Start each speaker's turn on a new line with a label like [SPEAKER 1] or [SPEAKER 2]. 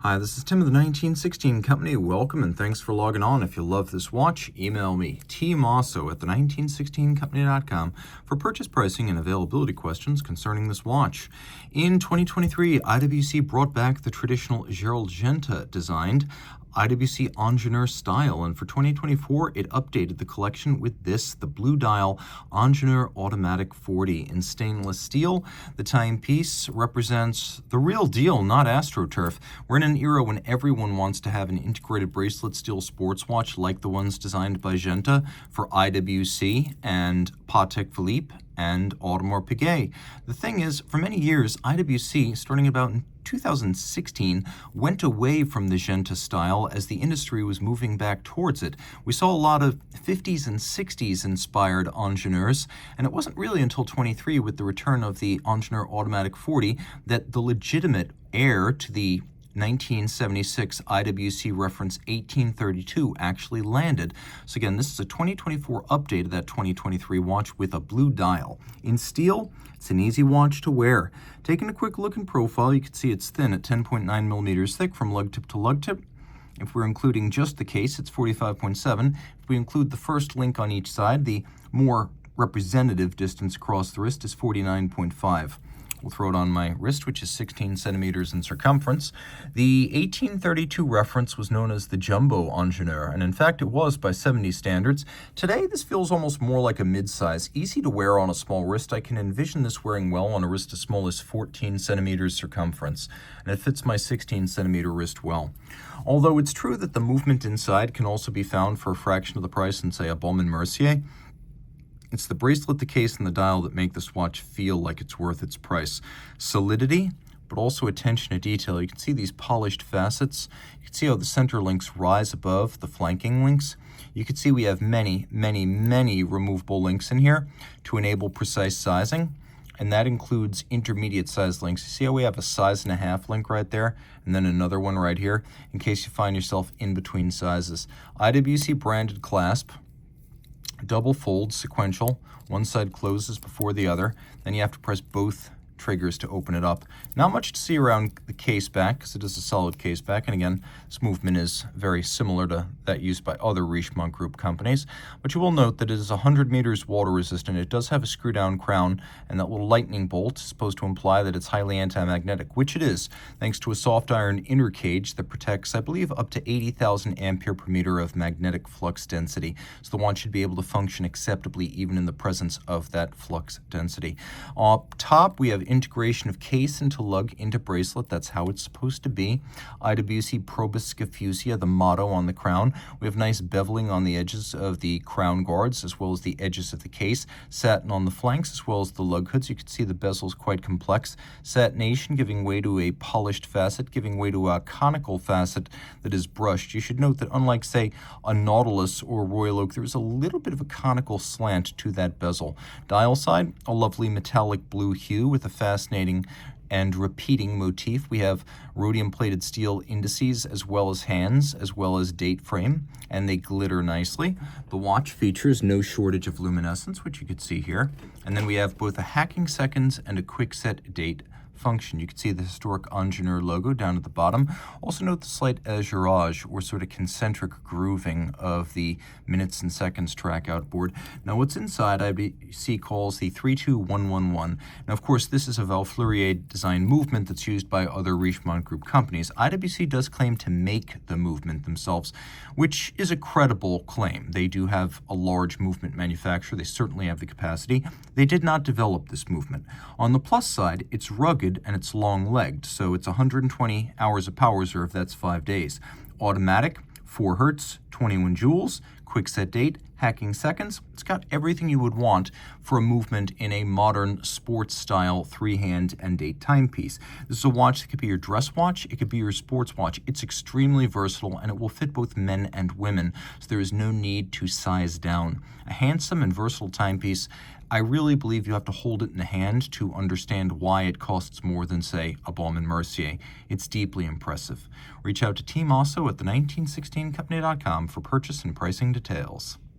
[SPEAKER 1] Hi, this is Tim of the 1916 Company. Welcome and thanks for logging on. If you love this watch, email me, Team Mosso at the 1916company.com for purchase pricing and availability questions concerning this watch. In 2023, IWC brought back the traditional Gerald Genta designed IWC Ingenieur style, and for 2024 it updated the collection with the blue dial Ingenieur Automatic 40 in stainless steel. The timepiece represents the real deal, not AstroTurf. We're in an era when everyone wants to have an integrated bracelet steel sports watch like the ones designed by Genta for IWC and Patek Philippe and Audemars Piguet. The thing is, for many years, IWC, starting about in 2016, went away from the Genta style as the industry was moving back towards it. We saw a lot of 50s and 60s inspired ingenieurs, and it wasn't really until 23 with the return of the Ingenieur Automatic 40 that the legitimate heir to the 1976 IWC reference 1832 actually landed. So again, this is a 2024 update of that 2023 watch with a blue dial. In steel, it's an easy watch to wear. Taking a quick look in profile, you can see it's thin at 10.9 millimeters thick from lug tip to lug tip. If we're including just the case, it's 45.7. If we include the first link on each side, the more representative distance across the wrist is 49.5. We'll throw it on my wrist, which is 16 centimeters in circumference. The 1832 reference was known as the Jumbo Ingenieur, and in fact it was by 70 standards. Today, this feels almost more like a mid-size. Easy to wear on a small wrist. I can envision this wearing well on a wrist as small as 14 centimeters circumference, and it fits my 16 centimeter wrist well. Although it's true that the movement inside can also be found for a fraction of the price in, say, a Baume & Mercier, it's the bracelet, the case, and the dial that make this watch feel like it's worth its price. Solidity, but also attention to detail. You can see these polished facets. You can see how the center links rise above the flanking links. You can see we have many removable links in here to enable precise sizing, and that includes intermediate size links. You see how we have a 1.5 size link right there, and then another one right here, in case you find yourself in between sizes. IWC branded clasp, double fold, sequential. One side closes before the other. Then you have to press both triggers to open it up. Not much to see around the case back because it is a solid case back, and again, this movement is very similar to that used by other Richemont Group companies, but you will note that it is 100 meters water resistant. It does have a screw down crown, and that little lightning bolt is supposed to imply that it's highly anti-magnetic, which it is, thanks to a soft iron inner cage that protects, I believe, up to 80,000 ampere per meter of magnetic flux density. So the watch should be able to function acceptably even in the presence of that flux density. Up top, we have integration of case into lug into bracelet. That's how it's supposed to be. IWC Probus Scafusia, the motto on the crown. We have nice beveling on the edges of the crown guards as well as the edges of the case. Satin on the flanks as well as the lug hoods. You can see the bezels quite complex. Satination giving way to a polished facet, giving way to a conical facet that is brushed. You should note that unlike, say, a Nautilus or Royal Oak, there is a little bit of a conical slant to that bezel. Dial side, a lovely metallic blue hue with a fascinating and repeating motif. We have rhodium-plated steel indices as well as hands, as well as date frame, and they glitter nicely. The watch features no shortage of luminescence, which you could see here. And then we have both a hacking seconds and a quick set date function. You can see the historic Ingenieur logo down at the bottom. Also note the slight azurage or sort of concentric grooving of the minutes and seconds track outboard. Now what's inside IWC calls the 32111. Now of course this is a Valfleurier design movement that's used by other Richemont Group companies. IWC does claim to make the movement themselves, which is a credible claim. They do have a large movement manufacturer. They certainly have the capacity. They did not develop this movement. On the plus side, it's rugged and it's long-legged, so it's 120 hours of power reserve, that's 5 days. Automatic, 4 hertz, 21 joules, quick set date, hacking seconds. It's got everything you would want for a movement in a modern sports style 3-hand and date timepiece. This is a watch that could be your dress watch, it could be your sports watch. It's extremely versatile and it will fit both men and women, so there is no need to size down. A handsome and versatile timepiece. I really believe you have to hold it in the hand to understand why it costs more than, say, a Baume & Mercier. It's deeply impressive. Reach out to Team Mosso at the 1916company.com for purchase and pricing details.